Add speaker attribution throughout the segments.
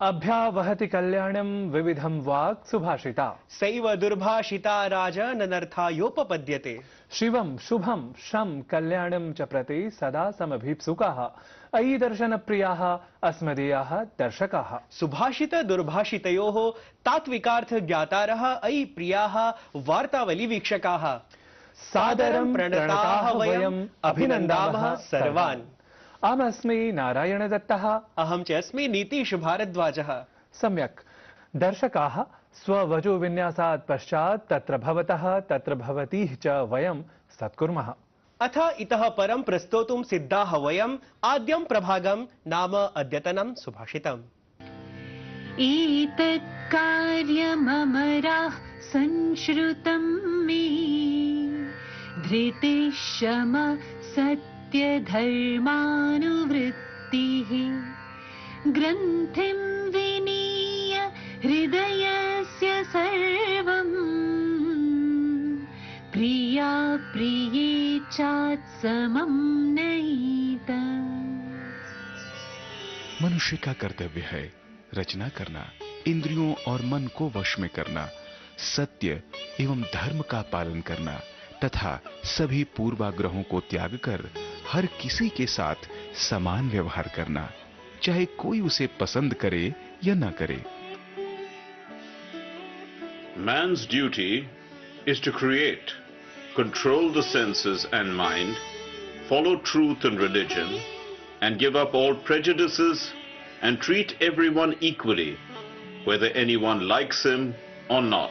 Speaker 1: अभ्यावहति कल्याणं विविधं वाक् सुभाषिता
Speaker 2: सैव दुर्भाषिता राजननर्थायोपपद्यते
Speaker 1: शिवं शुभं शं कल्याणं च प्रति सदा समभीप्सुकाः अयि दर्शनप्रियाः अस्मदीयाः दर्शकाः
Speaker 2: सुभाषित दुर्भाषितयोः तात्विकार्थ ज्ञातारः अयि प्रियाः वार्तावली वीक्षकाः
Speaker 1: सादरं प्रणताः वयम् अभिनन्दामः सर्वान्। अहमस्मि नारायणदत्तः
Speaker 2: अहं च अस्मि नीतीश भारद्वाजः।
Speaker 1: सम्यक् दर्शकाः स्ववचोविन्यासात् पश्चात् तत्र भवतः तत्र भवतीः च वयं सत्कुर्मः।
Speaker 2: अथ इतः परं प्रस्तोतुं सिद्धाः वयम् आद्यं प्रभागं नाम अद्यतनं सुभाषितम्।
Speaker 3: एतत् कार्यममराः संश्रुतं मे धृतिः शम सत्यधर्मानुवृत्तिः ग्रन्थिं विनीय हृदयस्य सर्वम् प्रिया प्रिये चात्समं नयित।
Speaker 4: मनुष्य का कर्तव्य है रचना करना, इंद्रियों और मन को वश में करना, सत्य एवं धर्म का पालन करना तथा सभी पूर्वाग्रहों को त्याग कर हर किसी के साथ समान व्यवहार करना, चाहे कोई उसे पसंद करे या न करे।
Speaker 5: Man's duty is to create, control the senses and mind, follow truth and religion, and give up all prejudices and treat everyone equally, whether anyone likes him or not.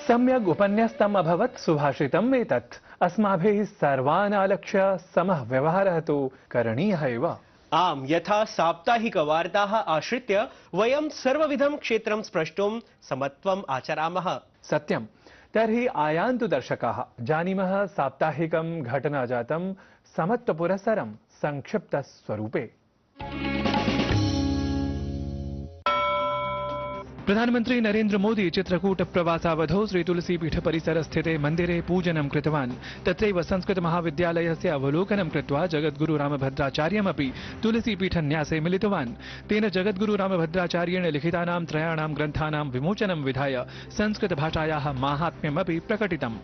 Speaker 1: सम्यग् उपन्यस्तम् अभवत् सुभाषितम् एतत्। अस्माभिः सर्वान् आलक्ष्य समः व्यवहारः तु करणीयः एव।
Speaker 2: आम्, यथा साप्ताहिकवार्ताः आश्रित्य वयं सर्वविधं क्षेत्रं स्प्रष्टुं समत्वम् आचरामः।
Speaker 1: सत्यं। तर्हि आयान्तु दर्शकाः, जानीमः साप्ताहिकं घटनाजातं समत्वपुरस्सरं संक्षिप्तस्वरूपे। प्रधानमन्त्री नरेन्द्र मोदी चित्रकूट प्रवासावधौ श्री तुलसीपीठ परिसर स्थिते मन्दिरे पूजनं कृतवान्। तत्रैव संस्कृत महाविद्यालयस्य अवलोकनं कृत्वा जगद्गुरु रामभद्राचार्यमपि तुलसीपीठन्यासे मिलितवान्। तेन जगद्गुरु रामभद्राचार्येण लिखितानां त्रयाणां ग्रन्थानां विमोचनं विधाय संस्कृतभाषायाः माहात्म्यमपि प्रकटितम्।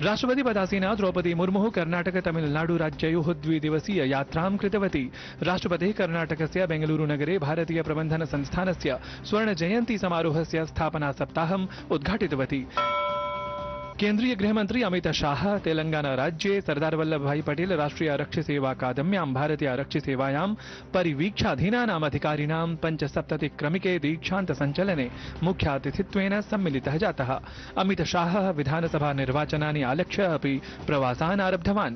Speaker 1: राष्ट्रपति पदासीना द्रौपदी मुर्मुः कर्नाटक तमिलनाडु राज्ययोः द्विदिवसीय यात्रां कृतवती। राष्ट्रपतिः कर्नाटकस्य बेंगलुरुनगरे भारतीय प्रबन्धन संस्थानस्य स्वर्ण जयन्ती समारोहस्य स्थापना सप्ताहम् उद्घाटितवती। केन्द्रीय गृहमन्त्री अमित शाह तेलंगाना राज्ये सरदार वल्लभभाई पटेल राष्ट्रिय आरक्षि सेवा अकादम्यां भारतीय आरक्षि सेवायां परिवीक्षाधीनानाम् अधिकारिणां 75 क्रमिके दीक्षान्त संचलने मुख्यातिथित्वेन सम्मिलितः जातः। अमित शाहः विधानसभा निर्वाचनानि आलक्ष्य अपि प्रवासान् आरब्धवान्।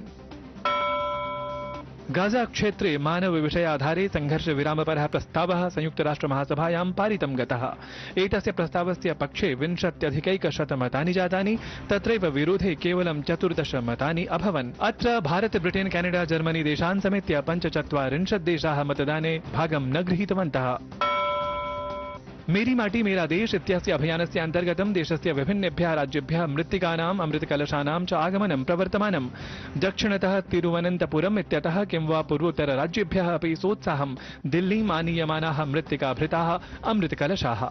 Speaker 1: गाजा क्षेत्रे मानव विषयाधारे संघर्ष विरामपरः प्रस्तावः संयुक्तराष्ट्र महासभायां पारितं गतः। एतस्य प्रस्तावस्य पक्षे 20+ मतानि जातानि, तत्रैव विरोधे केवलं 14 मतानि अभवन्। अत्र भारत ब्रिटेन कैनेडा जर्मनी देशान् समेत्य 45 देशाः मतदाने भागं न गृहीतवन्तः। मेरी माटी मेरा देश इत्यस्य अभियानस्य अन्तर्गतं देशस्य विभिन्नेभ्यः राज्येभ्यः मृत्तिकानाम् अमृतकलशानां च आगमनं प्रवर्तमानम्। दक्षिणतः तिरुवनन्तपुरम् इत्यतः किं वा पूर्वोत्तरराज्येभ्यः अपि सोत्साहं दिल्लीम् आनीयमानाः मृत्तिकाभृताः अमृतकलशाः।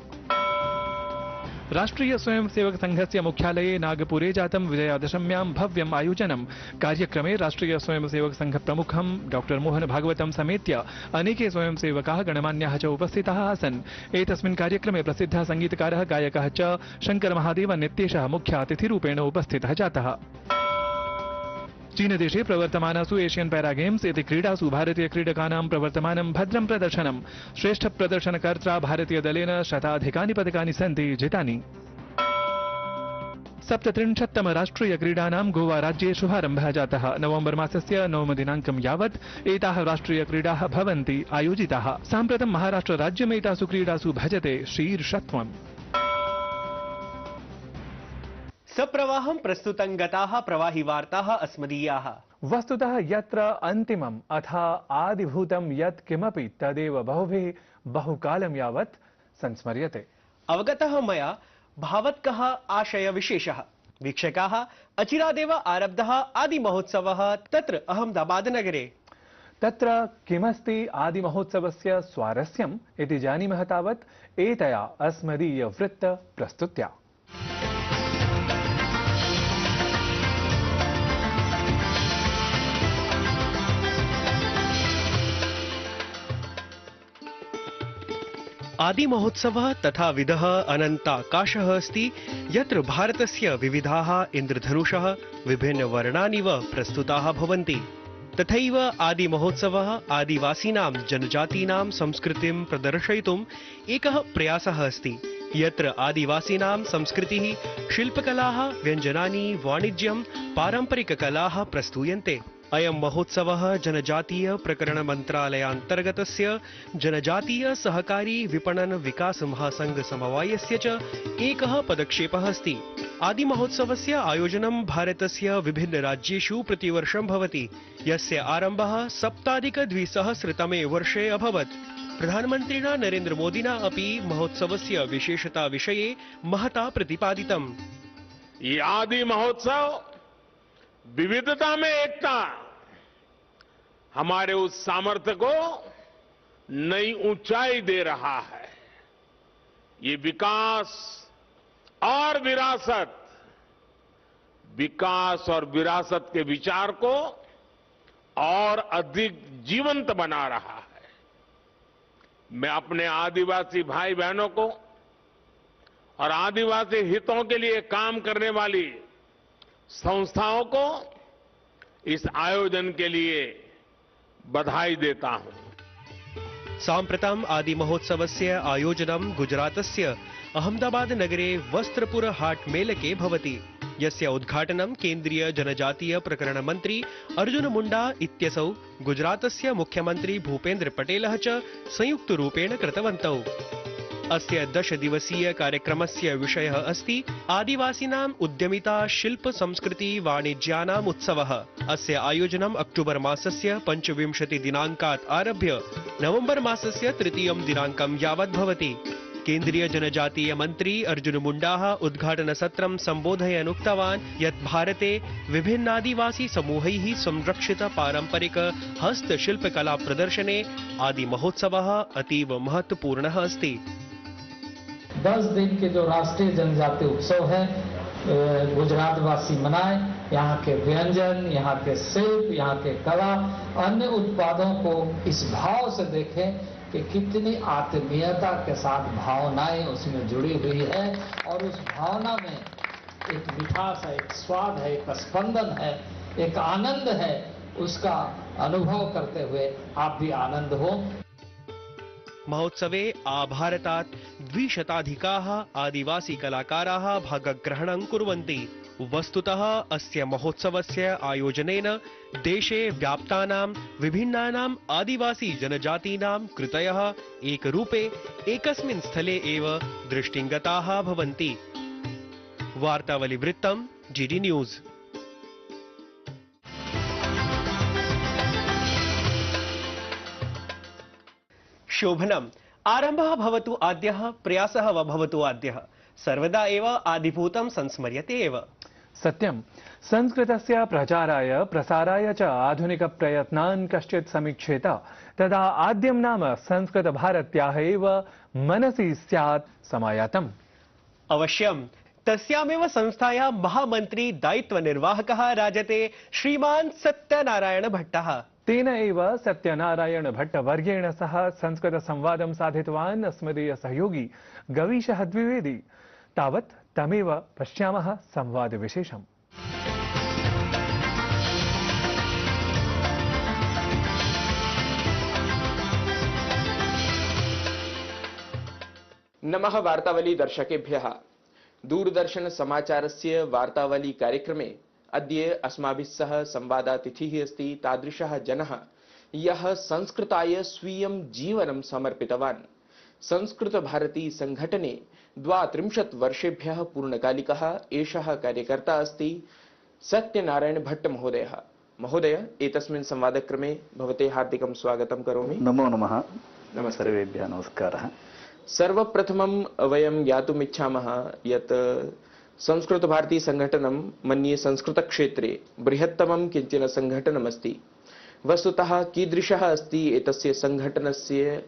Speaker 1: राष्ट्रीय स्वयंसेवक संघस्य मुख्यालये नागपुरे जातं विजयादशम्यां भव्यम् आयोजनम्। कार्यक्रमे राष्ट्रीय स्वयंसेवक संघ प्रमुखं डॉक्टर मोहन भागवतं समेत्य अनेके स्वयंसेवकाः गणमान्याः च उपस्थिताः आसन्। एतस्मिन् कार्यक्रमे प्रसिद्धः संगीतकारः गायकः च शङ्कर महादेवन इत्येषः मुख्यातिथिरूपेण उपस्थितः जातः। चीनदेशे प्रवर्तमानासु एशियन पैरा गेम्स इति क्रीडासु भारतीय क्रीडकानां प्रवर्तमानं भद्रं प्रदर्शनम्। श्रेष्ठ प्रदर्शनकर्त्रा भारतीय दलेन शताधिकानि पदकानि सन्ति जितानि। 37तम राष्ट्रिय क्रीडानां गोवा राज्ये शुभारम्भः जातः। नवम्बर मासस्य 9 दिनाङ्कं यावत् एताः राष्ट्रिय क्रीडाः भवन्ति आयोजिताः। साम्प्रतं महाराष्ट्र राज्यमेतासु क्रीडासु भजते शीर्षत्वम्।
Speaker 2: सप्रवाहं प्रस्तुतं गताः प्रवाहि वार्ताः अस्मदीयाः।
Speaker 1: वस्तुतः यत्र अन्तिमम् अथ आदिभूतं यत् किमपि तदेव बहुभिः बहुकालं यावत् संस्मर्यते।
Speaker 2: अवगतः मया भावत्कः आशय विशेषः। वीक्षकाः, अचिरादेव आरब्धः आदिमहोत्सवः तत्र अहमदाबाद नगरे।
Speaker 1: तत्र किमस्ति आदिमहोत्सवस्य स्वारस्यम् इति जानीमः तावत् एतया अस्मदीयवृत्त प्रस्तुत्या।
Speaker 2: आदिमहोत्सवः तथा विधः अनन्ताकाशः अस्ति यत्र भारतस्य विविधाः इन्द्रधनुषः विभिन्नवर्णानिव प्रस्तुताः भवन्ति। तथैव आदिमहोत्सवः आदिवासीनां जनजातीनां संस्कृतिं प्रदर्शयितुम् एकः प्रयासः अस्ति यत्र आदिवासीनां संस्कृतिः, शिल्पकलाः, व्यञ्जनानि, वाणिज्यं, पारम्परिककलाः प्रस्तूयन्ते। अयं महोत्सवः जनजातीय प्रकरण मन्त्रालयान्तर्गतस्य जनजातीय सहकारी विपणन विकास महासंघ समवायस्य च एकः पदक्षेपः अस्ति। आदिमहोत्सवस्य आयोजनं भारतस्य विभिन्न राज्येषु प्रतिवर्षं भवति, यस्य आरम्भः 2017 वर्षे अभवत्। प्रधानमन्त्रिणा नरेन्द्र मोदिना अपि महोत्सवस्य विशेषता विषये महता प्रतिपादितम्।
Speaker 6: ये आदि महोत्सव विविधता में एकता, हमारे उस सामर्थ्य को नई ऊंचाई दे रहा है। ये विकास और विरासत के विचार को और अधिक जीवंत बना रहा है। मैं अपने आदिवासी भाई बहनों को और आदिवासी हितों के लिए काम करने वाली संस्थाओं को इस आयोजन के लिए बधाई देता हूं।
Speaker 2: साम्प्रतम् आदिमहोत्सवस्य आयोजनं गुजरातस्य अहमदाबाद नगरे वस्त्रपुर हाट मेलके भवति, यस्य उद्घाटनं केन्द्रीय जनजातीय प्रकरण मन्त्री अर्जुन मुण्डा इत्यसौ गुजरातस्य मुख्यमन्त्री भूपेन्द्र पटेलः च संयुक्तरूपेण कृतवन्तौ। अस्य 10 दिवसीय कार्यक्रमस्य विषयः अस्ति आदिवासीनाम् उद्यमिता, शिल्प, संस्कृति, वाणिज्यानाम् उत्सवः। अस्य आयोजनम् अक्टोबर् मासस्य 25 दिनाङ्कात् आरभ्य नवम्बर् मासस्य 3 दिनाङ्कं यावत् भवति। केन्द्रीय जनजातीय मन्त्री अर्जुन मुण्डाः उद्घाटनसत्रं सम्बोधयन् उक्तवान् यत् भारते विभिन्नादिवासी समूहैः संरक्षित पारम्परिक हस्तशिल्पकला प्रदर्शने आदिमहोत्सवः अतीव महत्वपूर्णः अस्ति।
Speaker 7: 10 दिन के जो राष्ट्रीय जनजातीय उत्सव है गुजरातवासी मनाए। यहाँ के व्यंजन, यहाँ के शिल्प, यहाँ के कला, अन्य उत्पादों को इस भाव से देखें कि कितनी आत्मीयता के साथ भावनाएं उसमें जुड़ी हुई है और उस भावना में एक मिठास है, एक स्वाद है, एक स्पंदन है, एक आनंद है। उसका अनुभव करते हुए आप भी आनंद हो।
Speaker 2: महोत्सवे आभारतात् 200 आदिवासी कलाकाराः भागग्रहणं कुर्वन्ति। वस्तुतः अस्य महोत्सवस्य आयोजनेन देशे व्याप्तानां विभिन्नानाम् आदिवासी जनजातीनां कृतयः एकरूपे एकस्मिन् स्थले एव दृष्टिङ्गताः भवन्ति। वार्तावलिवृत्तं जीडी न्यूज़। शोभनम् आरम्भः भवतु आद्यः, प्रयासः वा भवतु आद्यः, सर्वदा एव आदिभूतं संस्मर्यते एव।
Speaker 1: सत्यं, संस्कृतस्य प्रचाराय प्रसाराय च आधुनिकप्रयत्नान् कश्चित् समीक्षेत तदा आद्यं नाम संस्कृतभारत्याः एव मनसि स्यात् समायातम्।
Speaker 2: अवश्यं, तस्यामेव संस्थायाः महामन्त्री दायित्वनिर्वाहकः राजते श्रीमान् सत्यनारायण भट्टः।
Speaker 1: तेन एव सत्यनारायण भट्टवर्येण सह संस्कृतसंवादं साधितवान् अस्मदीय सहयोगी गवीशः द्विवेदी। तावत् तमेव पश्यामः संवादविशेषम्।
Speaker 8: नमः वार्तावली दर्शकेभ्यः। दूरदर्शन समाचारस्य वार्तावली कार्यक्रमे अद्य अस्माभिः सह संवादातिथिः अस्ति तादृशः जनः यः संस्कृताय स्वीयं जीवनं समर्पितवान्। संस्कृतभारती संघटने 32 वर्षेभ्यः पूर्णकालिकः एषः कार्यकर्ता अस्ति सत्यनारायण भट्ट महोदयः। महोदय, एतस्मिन् संवादक्रमे भवते हार्दिकं स्वागतं करोमि।
Speaker 9: नमो नमः।
Speaker 8: नमस्ते।
Speaker 9: सर्वेभ्यः नमस्कारः।
Speaker 8: सर्वप्रथमं वयं ज्ञातुम् इच्छामः यत् संस्कृतभारती संघटनं मन्ये संस्कृतक्षेत्रे बृहत्तमं किञ्चन संघटनमस्ति। वस्तुतः कीदृशः अस्ति एतस्य सङ्घटनस्य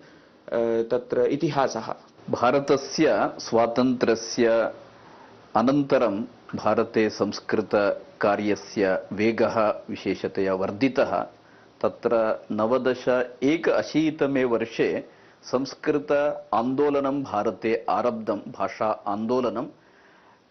Speaker 8: तत्र इतिहासः?
Speaker 9: भारतस्य स्वातन्त्र्यस्य अनन्तरं भारते संस्कृतकार्यस्य वेगः विशेषतया वर्धितः। तत्र 1981 वर्षे संस्कृत आन्दोलनं भारते आरब्धं, भाषा आन्दोलनं।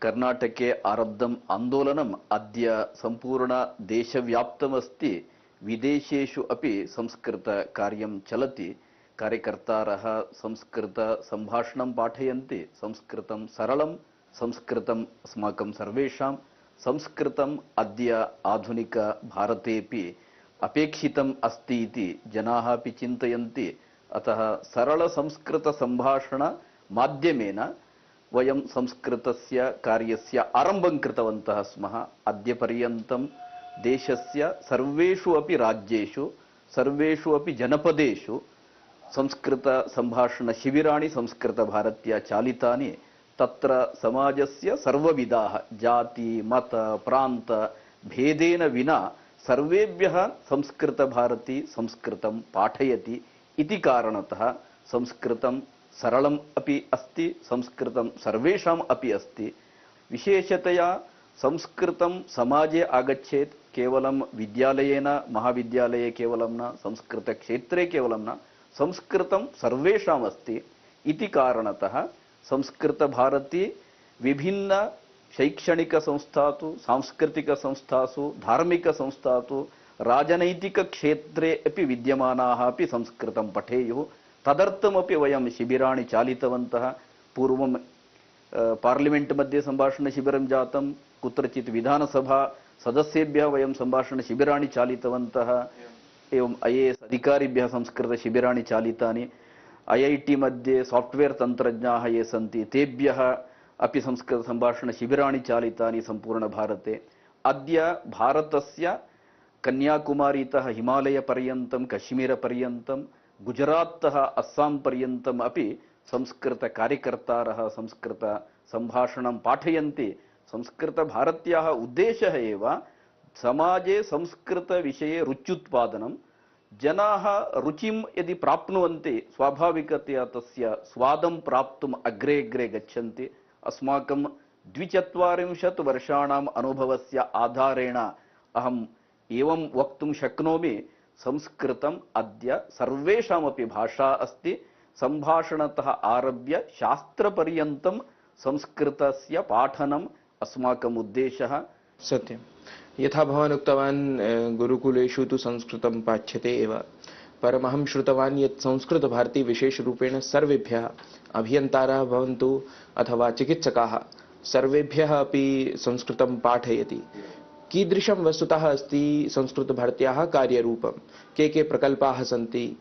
Speaker 9: कर्नाटके आरब्धम् आन्दोलनम् अद्य सम्पूर्णदेशव्याप्तमस्ति। विदेशेषु अपि संस्कृतकार्यं चलति। कार्यकर्तारः संस्कृतसम्भाषणं पाठयन्ति। संस्कृतं सरलं, संस्कृतम् अस्माकं सर्वेषां, संस्कृतम् अद्य आधुनिकभारतेपि अपेक्षितम् अस्ति इति जनाः अपि चिन्तयन्ति। अतः सरलसंस्कृतसम्भाषणमाध्यमेन वयं संस्कृतस्य कार्यस्य आरम्भं कृतवन्तः स्मः। अद्य पर्यन्तं देशस्य सर्वेषु अपि राज्येषु, सर्वेषु अपि जनपदेषु संस्कृतसम्भाषणशिबिराणि संस्कृतभारत्या चालितानि। तत्र समाजस्य सर्वविधाः जाति मत प्रान्त भेदेन विना सर्वेभ्यः संस्कृतभारती संस्कृतं पाठयति इति कारणतः संस्कृतं सरलम् अपि अस्ति, संस्कृतं सर्वेषाम् अपि अस्ति। विशेषतया संस्कृतं समाजे आगच्छेत् केवलं विद्यालयेन महाविद्यालये केवलं न, संस्कृतक्षेत्रे केवलं न, संस्कृतं सर्वेषाम् अस्ति इति कारणतः संस्कृतभारती विभिन्न शैक्षणिकसंस्थासु, सांस्कृतिकसंस्थासु, धार्मिकसंस्थासु, राजनैतिकक्षेत्रे अपि विद्यमानाः अपि संस्कृतं पठेयुः। तदर्थमपि वयं शिबिराणि चालितवन्तः। पूर्वं पार्लिमेंट मध्ये सम्भाषणशिबिरं जातं, कुत्रचित् विधानसभा सदस्येभ्यः वयं सम्भाषणशिबिराणि चालितवन्तः। एवं IAS अधिकारिभ्यः संस्कृतशिबिराणि चालितानि। IIT मध्ये सॉफ्टवेयर तन्त्रज्ञाः ये सन्ति तेभ्यः अपि संस्कृतसम्भाषणशिबिराणि चालितानि सम्पूर्णभारते। अद्य भारतस्य कन्याकुमारीतः हिमालयपर्यन्तं, कश्मीरपर्यन्तं, गुजरात्तः अस्सां पर्यन्तम् अपि संस्कृतकार्यकर्तारः संस्कृतसम्भाषणं पाठयन्ति। संस्कृतभारत्याः उद्देशः एव समाजे संस्कृतविषये रुच्युत्पादनं। जनाः रुचिं यदि प्राप्नुवन्ति स्वाभाविकतया तस्य स्वादं प्राप्तुम् अग्रे अग्रे गच्छन्ति। अस्माकं 42 वर्षाणाम् अनुभवस्य आधारेण अहम् एवं वक्तुं शक्नोमि, संस्कृतम् अद्य सर्वेषामपि भाषा अस्ति। सम्भाषणतः आरभ्य शास्त्रपर्यन्तं संस्कृतस्य पाठनम् अस्माकम् उद्देशः।
Speaker 8: सत्यं, यथा भवान् उक्तवान् गुरुकुलेषु तु संस्कृतं पाठ्यते एव, परमहं श्रुतवान् यत् संस्कृतभारती विशेषरूपेण सर्वेभ्यः, अभियन्तारः भवन्तु अथवा चिकित्सकाः, सर्वेभ्यः अपि संस्कृतं पाठयति। कीदृशं वस्तुतः अस्ति संस्कृतभारत्याः कार्यरूपं? के प्रकल्पाः सन्ति?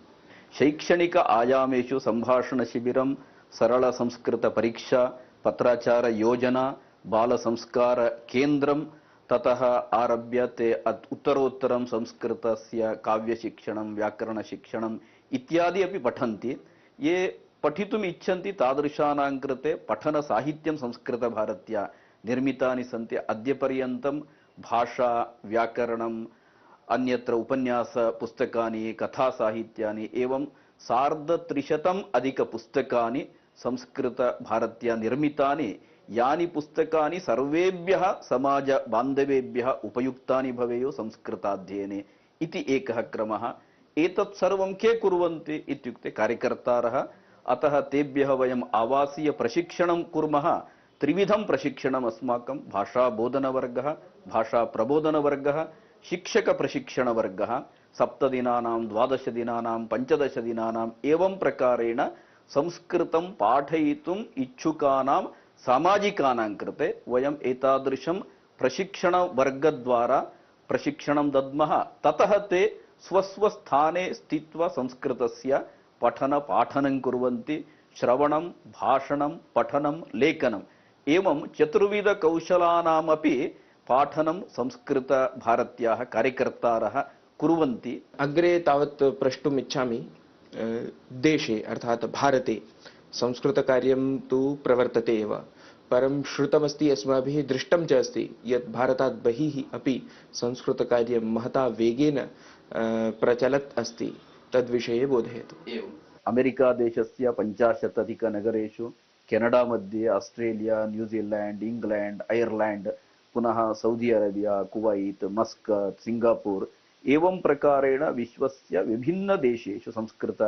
Speaker 9: शैक्षणिक आयामेषु सम्भाषणशिबिरं, सरलसंस्कृतपरीक्षा, पत्राचारयोजना, बालसंस्कारकेन्द्रं, ततः आरभ्य ते उत्तरोत्तरं संस्कृतस्य काव्यशिक्षणं, व्याकरणशिक्षणम् इत्यादि अपि पठन्ति। ये पठितुम् इच्छन्ति तादृशानां कृते पठनसाहित्यं संस्कृतभारत्या निर्मितानि सन्ति। अद्यपर्यन्तं भाषा, व्याकरणम्, अन्यत्र उपन्यासपुस्तकानि, कथासाहित्यानि एवं 350 अधिकपुस्तकानि संस्कृतभारत्या निर्मितानि। यानि पुस्तकानि सर्वेभ्यः समाजबान्धवेभ्यः उपयुक्तानि भवेयुः संस्कृताध्ययने इति एकः क्रमः। एतत् सर्वं के कुर्वन्ति इत्युक्ते कार्यकर्तारः। अतः तेभ्यः वयम् आवासीय प्रशिक्षणं कुर्मः। त्रिविधं प्रशिक्षणम् अस्माकं: भाषाबोधनवर्गः, भाषाप्रबोधनवर्गः, शिक्षकप्रशिक्षणवर्गः। 7 दिनानां, 12 दिनानां, 15 दिनानां एवं प्रकारेण संस्कृतं पाठयितुम् इच्छुकानां सामाजिकानां कृते वयम् एतादृशं प्रशिक्षणवर्गद्वारा प्रशिक्षणं दद्मः। ततः ते स्वस्वस्थाने स्थित्वा संस्कृतस्य पठनपाठनं कुर्वन्ति। श्रवणं, भाषणं, पठनं, लेखनम् एवं चतुर्विधकौशलानामपि पाठनं संस्कृतभारत्याः कार्यकर्तारः कुर्वन्ति।
Speaker 8: अग्रे तावत् प्रष्टुम् इच्छामि, देशे अर्थात् भारते संस्कृतकार्यं तु प्रवर्तते एव, परं श्रुतमस्ति, अस्माभिः दृष्टं च अस्ति यत् भारतात् बहिः अपि संस्कृतकार्यं महता वेगेन प्रचलत् अस्ति तद्विषये बोधयतु।
Speaker 9: अमेरिका देशस्य 50 अधिकनगरेषु केनडा मध्ये ऑस्ट्रेलिया न्यूजीलैंड इंग्लैंड आयरलैंड पुनः सऊदी अरेबिया कुवैत मस्कत सिंगापुर एवं प्रकारेण विश्वस्य विभिन्न देशेषु संस्कृत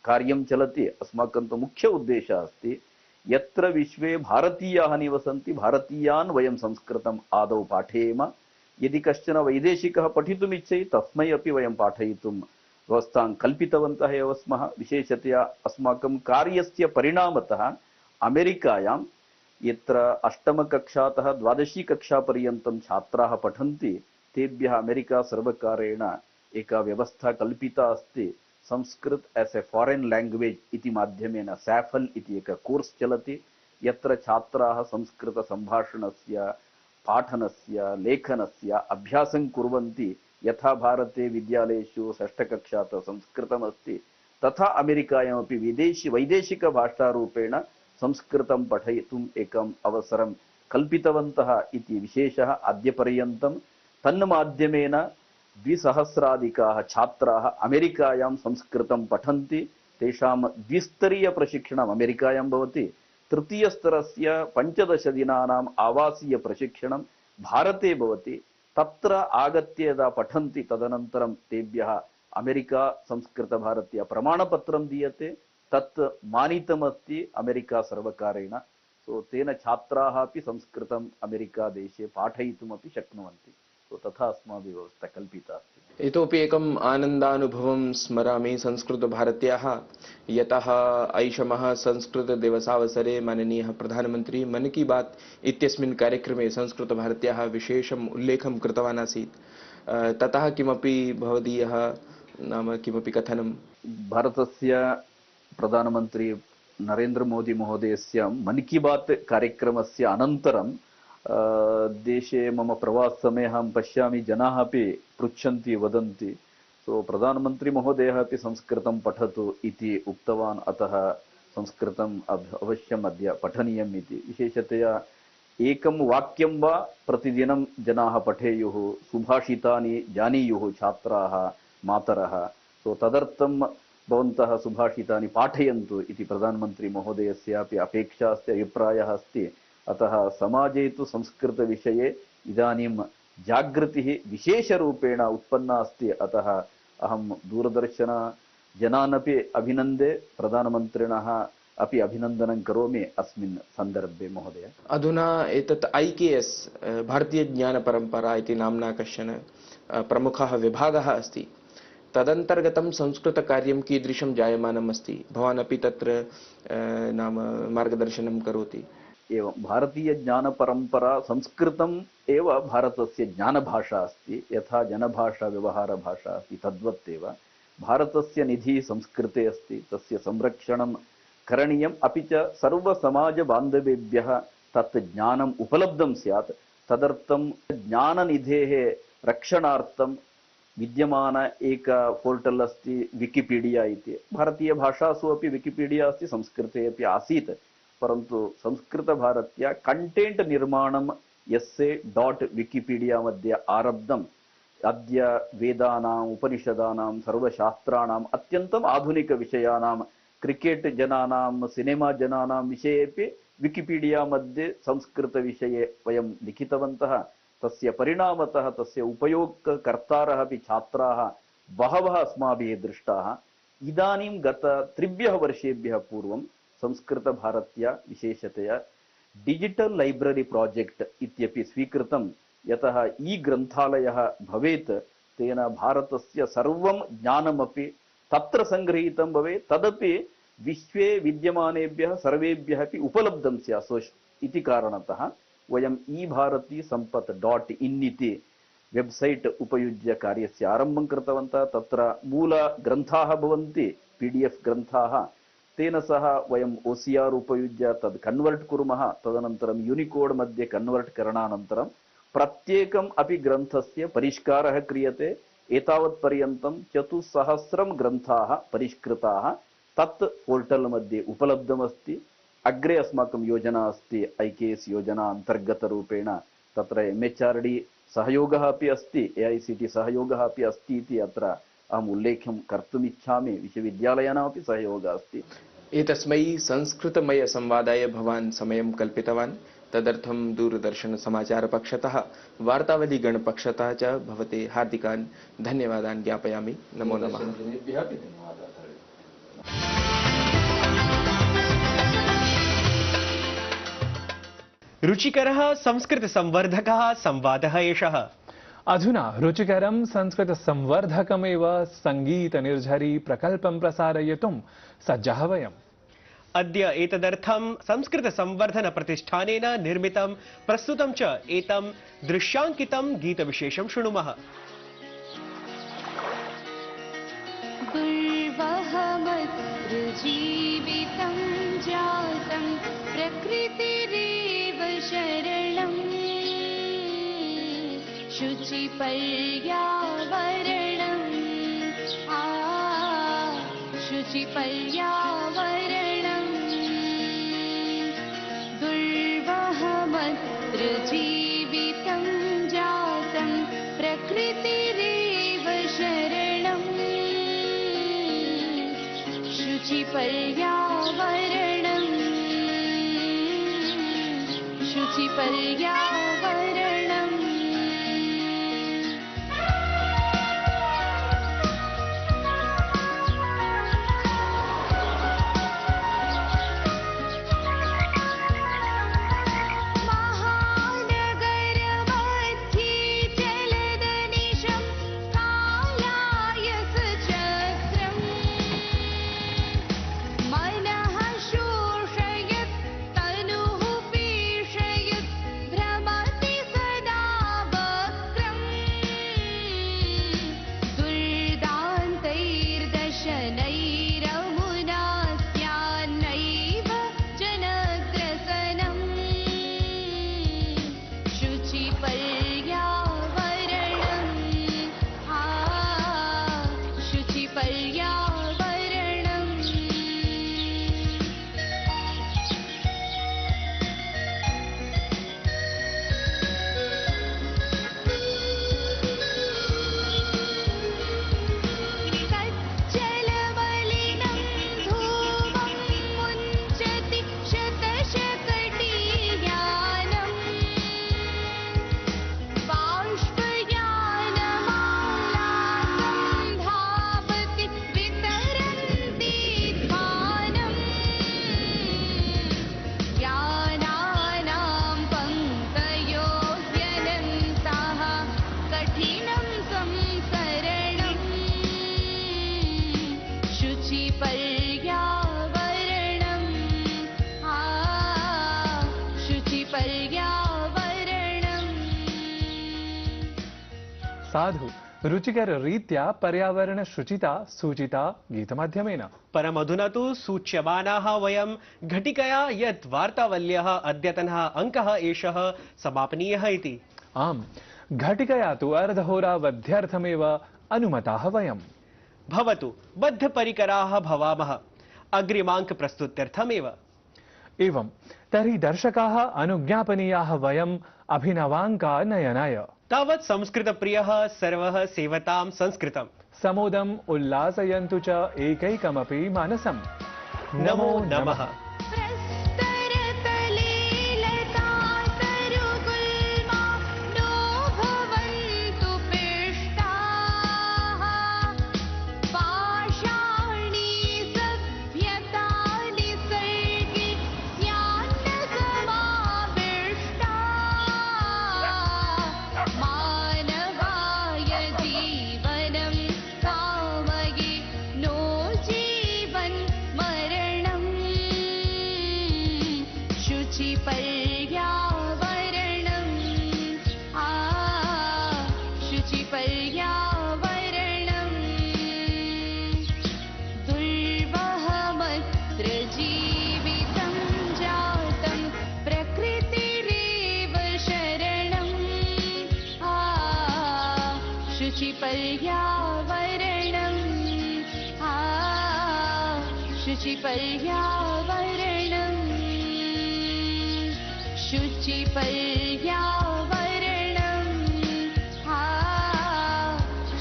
Speaker 9: कार्यं चलति। अस्माकं तु मुख्य उद्देशः अस्ति यत्र विश्वे भारतीयाः निवसन्ति भारतीयान् वयं संस्कृतम् आदौ पाठयेम। यदि कश्चन वैदेशिकः पठितुम् इच्छति तस्मै अपि वयं पाठयितुं व्यवस्थां कल्पितवन्तः एव स्मः। विशेषतया अस्माकं कार्यस्य परिणामतः अमेरिकायां यत्र अष्टमकक्षातः द्वादशीकक्षापर्यन्तं छात्राः पठन्ति तेभ्यः अमेरिका सर्वकारेण एका व्यवस्था कल्पिता अस्ति। Sanskrit S a foreign language इति माध्यमेन सैफल इति एक कोर्स चलति यत्र छात्राः संस्कृत संभाषणस्य पाठनस्य लेखनस्य अभ्यासं कुर्वन्ति। यथा भारते विद्यालयेषु षष्ठकक्षातः संस्कृतमस्ति तथा अमेरिकायामपि वैदेशिकभाषारूपेण संस्कृतं पठयितुम् एकम् अवसरं कल्पितवन्तः इति विशेषः। अद्यपर्यन्तं तन्माध्यमेन 2000 छात्राः अमेरिकायां संस्कृतं पठन्ति। तेषां द्विस्तरीयप्रशिक्षणम् अमेरिकायां भवति। तृतीयस्तरस्य 15 दिनानाम् आवासीयप्रशिक्षणं भारते भवति। तत्र आगत्य यदा पठन्ति तदनन्तरं तेभ्यः अमेरिका संस्कृतभारत्या प्रमाणपत्रं दीयते। तत् मानितमस्ति अमेरिका सर्वकारेण। सो तेन छात्राः अपि संस्कृतम् अमेरिका देशे पाठयितुमपि शक्नुवन्ति। सो तथा अस्माभिः व्यवस्था कल्पिता अस्ति।
Speaker 8: इतोपि एकम् आनन्दानुभवं स्मरामि संस्कृतभारत्याः यतः ऐषमः संस्कृतदिवसावसरे माननीयः प्रधानमन्त्री मन की बात इत्यस्मिन् कार्यक्रमे संस्कृतभारत्याः विशेषम् उल्लेखं कृतवान् आसीत्। ततः किमपि भवदीयः नाम किमपि कथनं?
Speaker 9: भारतस्य प्रधानमन्त्री नरेन्द्र मोदी महोदयस्य मन की बात कार्यक्रमस्य अनन्तरं देशे मम प्रवाससमये अहं पश्यामि जनाः अपि पृच्छन्ति वदन्ति सो प्रधानमन्त्री महोदयः अपि संस्कृतं पठतु इति उक्तवान्। अतः संस्कृतम् अवश्यम् अद्य पठनीयम् इति। विशेषतया एकं वाक्यं वा प्रतिदिनं जनाः पठेयुः, सुभाषितानि जानीयुः छात्राः मातरः। सो तदर्थं भवन्तः सुभाषितानि पाठयन्तु इति प्रधानमन्त्री महोदयस्यापि अपेक्षा अस्ति, अभिप्रायः अस्ति। अतः समाजे तु संस्कृतविषये इदानीं जागृतिः विशेषरूपेण उत्पन्ना अस्ति। अतः अहं दूरदर्शन जनानपि अभिनन्दे, प्रधानमन्त्रिणः अपि अभिनन्दनं करोमि अस्मिन् सन्दर्भे महोदय।
Speaker 8: अधुना एतत् IKS भारतीयज्ञानपरम्परा इति नाम्ना कश्चन प्रमुखः विभागः अस्ति। तदन्तर्गतं संस्कृतकार्यं कीदृशं जायमानम् अस्ति? भवान् अपि तत्र नाम मार्गदर्शनं करोति।
Speaker 9: एवं भारतीयज्ञानपरम्परा संस्कृतम् एव भारतस्य ज्ञानभाषा अस्ति। यथा जनभाषा व्यवहारभाषा अस्ति तद्वत् एव भारतस्य निधिः संस्कृते अस्ति। तस्य संरक्षणं करणीयम्। अपि च सर्वसमाजबान्धवेभ्यः तत् ज्ञानम् उपलब्धं स्यात्। तदर्थं ज्ञाननिधेः रक्षणार्थं विद्यमान एक पोर्टल् अस्ति विकिपीडिया इति। भारतीयभाषासु अपि विकिपीडिया अस्ति, संस्कृते अपि आसीत्। परन्तु संस्कृतभारत्या कंटेंट निर्माणं essay.wikipedia मध्ये आरब्धम्। अद्य वेदानाम् उपनिषदानां सर्वशास्त्राणाम् अत्यन्तम् आधुनिकविषयाणां क्रिकेट जनानां सिनेमा जनानां विषयेपि विकिपीडिया मध्ये संस्कृतविषये वयं लिखितवन्तः। तस्य परिणामतः तस्य उपयोगकर्तारः अपि छात्राः बहवः अस्माभिः दृष्टाः। इदानीं गत 3 वर्षेभ्यः पूर्वं संस्कृतभारत्या विशेषतया डिजिटल लाइब्रेरी प्रोजेक्ट इत्यपि स्वीकृतं। यतः ग्रन्थालयः भवेत् तेन भारतस्य सर्वं ज्ञानमपि तत्र संगृहीतं भवेत्। तदपि विश्वे विद्यमानेभ्यः सर्वेभ्यः अपि उपलब्धं स्यात् इति कारणतः वयं भारती सम्पत्.in इति वेबसाइट उपयुज्य कार्यस्य आरम्भं कृतवन्तः। तत्र मूलग्रन्थाः भवन्ति, PDF ग्रन्थाः। तेन सह वयं OCR उपयुज्य तद् कन्वर्ट् कुर्मः। तदनन्तरं यूनिकोड मध्ये कन्वर्ट् करणानन्तरं प्रत्येकम् अपि ग्रन्थस्य परिष्कारः क्रियते। एतावत् पर्यन्तं 4000 ग्रन्थाः परिष्कृताः तत् पोर्टल मध्ये उपलब्धमस्ति। अग्रे अस्माकं योजना अस्ति IKS योजना अन्तर्गतरूपेण तत्र MHRD सहयोगः अपि अस्ति, AICT सहयोगः अपि अस्ति इति अत्र अहम् उल्लेखं कर्तुमिच्छामि विश्वविद्यालयानामपि सहयोगः अस्ति।
Speaker 8: एतस्मै संस्कृतमयसंवादाय भवान् समयं कल्पितवान्, तदर्थं दूरदर्शनसमाचारपक्षतः वार्तावलीगणपक्षतः च भवते हार्दिकान् धन्यवादान् ज्ञापयामि। नमो नमः।
Speaker 9: जनेभ्यः अपि धन्यवादाः।
Speaker 2: रुचिकरः संस्कृतसंवर्धकः संवादः एषः।
Speaker 1: अधुना रुचिकरं संस्कृतसंवर्धकमेव सङ्गीतनिर्झरी प्रकल्पं प्रसारयितुं सज्जः वयम्।
Speaker 2: अद्य एतदर्थं संस्कृतसंवर्धनप्रतिष्ठानेन निर्मितं प्रस्तुतं च एतं दृश्याङ्कितं गीतविशेषं शृणुमः।
Speaker 3: दुर्वहमत्रुजीवितं जातं प्रकृतिरेव शरणम् शुचिपर्यावरणम् शुचिपर्यावरणम् दुर्वहमत्रुजीवितं जातं प्रकृतिरेव शरणम् शुचिपर्यावरणम् शुचिपर्यावरणम्
Speaker 1: साधु रुचिकर रीत्या पर्यावरण शुचिता सूचिता गीतमाध्यमेन।
Speaker 2: परमधुना तु सूच्यमानाः वयं घटिकया यत् वार्तावल्यः अद्यतनः अङ्कः एषः समापनीयः इति।
Speaker 1: आम्, घटिकया तु अर्धहोरावध्यर्थमेव अनुमताः वयम्।
Speaker 2: भवतु बद्धपरिकराः भवामः अग्रिमाङ्कप्रस्तुत्यर्थमेव।
Speaker 1: एवं तर्हि दर्शकाः अनुज्ञापनीयाः वयम् अभिनवाङ्कानयनाय।
Speaker 2: तावत् संस्कृतप्रियः सर्वः सेवतां संस्कृतम्।
Speaker 1: समोदम् उल्लासयन्तु च एकैकमपि मानसम्।
Speaker 2: नमो नमः।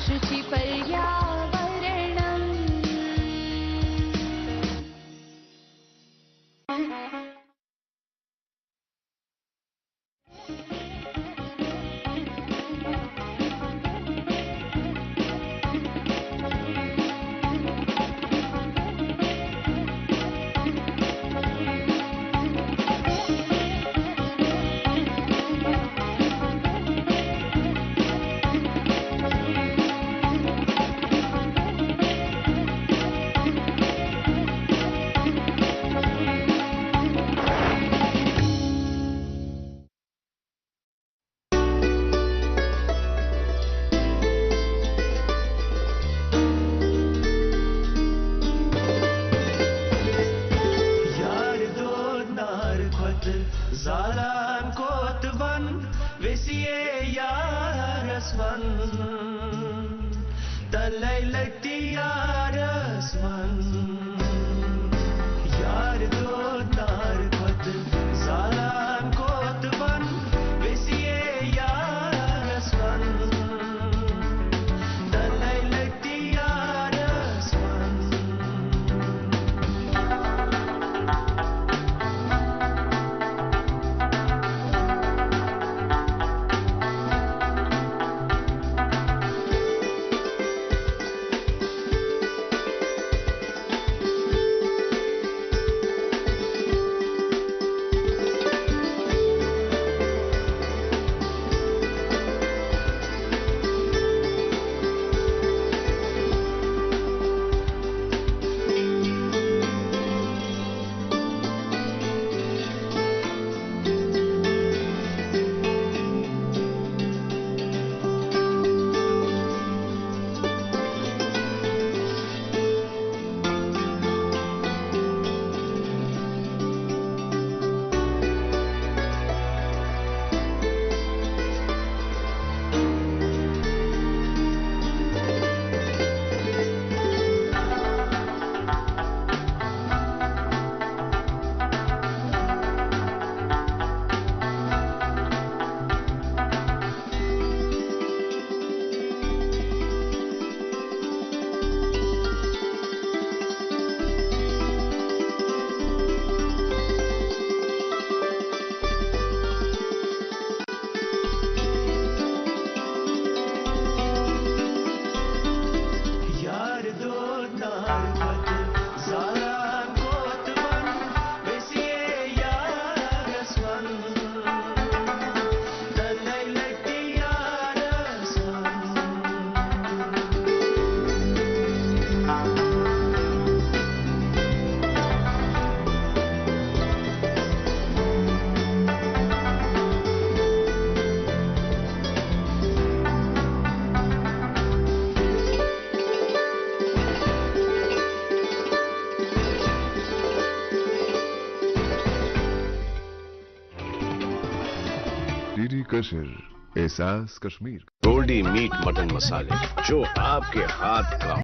Speaker 3: शुचिपर्यावरणम्
Speaker 10: Visiye yaraswan Talaylakti yaraswan Yar do tar kod Zalan kotvan Visiye yaraswan Talaylakti yaraswan Yar do tar kod Zalan kotvan Visiye yaraswan Talaylakti yaraswan
Speaker 11: DD Kashir एहसास कश्मीर।
Speaker 12: गोल्डी मीट मटन मसाले जो आपके हाथ का